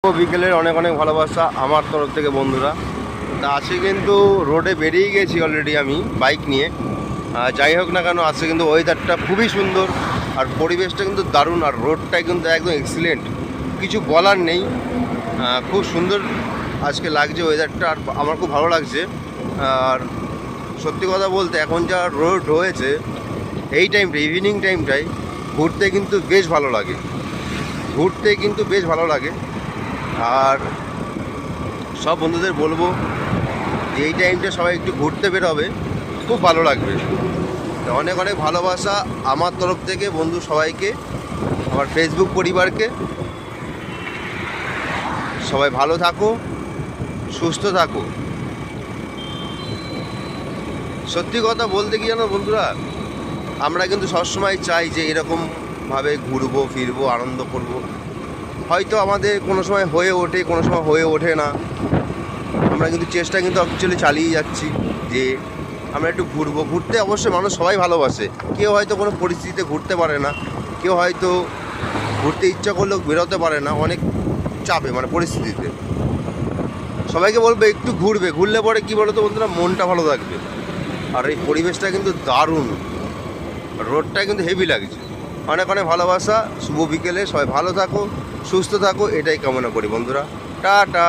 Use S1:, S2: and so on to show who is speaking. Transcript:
S1: বিকেলের অনেক অনেক ভালোবাসা আমার তরফ থেকে বন্ধুরা। তা আজকে কিন্তু রোডে বেরিয়ে গেছি অলরেডি আমি বাইক নিয়ে। যাই হোক না কেন, আজকে কিন্তু ওয়েদারটা খুবই সুন্দর আর পরিবেশটা কিন্তু দারুণ, আর রোডটা কিন্তু একদম এক্সিলেন্ট, কিছু বলার নেই। খুব সুন্দর আজকে লাগছে ওয়েদারটা, আর আমার খুব ভালো লাগছে। আর সত্যি কথা বলতে এখন যা রোড হয়েছে এই টাইমটা, ইভিনিং টাইমটায় ঘুরতে কিন্তু বেশ ভালো লাগে, আর সব বন্ধুদের বলবো যে এই টাইমটা সবাই একটু ঘুরতে বেরোবে, খুব ভালো লাগবে। অনেক অনেক ভালোবাসা আমার তরফ থেকে বন্ধু সবাইকে, আমার ফেসবুক পরিবারকে। সবাই ভালো থাকো, সুস্থ থাকো। সত্যি কথা বলতে কি জানো বন্ধুরা, আমরা কিন্তু সবসময় চাই যে এরকমভাবে ঘুরবো ফিরবো আনন্দ করব। হয়তো আমাদের কোনো সময় হয়ে ওঠে, কোনো সময় হয়ে ওঠে না। আমরা কিন্তু চেষ্টা কিন্তু অ্যাকচুয়ালি চালিয়ে যাচ্ছি যে আমরা একটু ঘুরতে অবশ্যই মানুষ সবাই ভালোবাসে। কেউ হয়তো কোনো পরিস্থিতিতে ঘুরতে পারে না, কেউ হয়তো ঘুরতে ইচ্ছা করলেও বেরোতে পারে না, অনেক চাপে মানে পরিস্থিতিতে। সবাইকে বলবো একটু ঘুরলে পরে কী বলো তো বন্ধুরা, মনটা ভালো থাকবে। আর এই পরিবেশটা কিন্তু দারুণ, রোডটা কিন্তু হেভি লাগছে। অনেক অনেক ভালোবাসা, শুভ বিকেলে, সবাই ভালো থাকো, সুস্থ থাকো, এটাই কামনা করি বন্ধুরা। টাটা।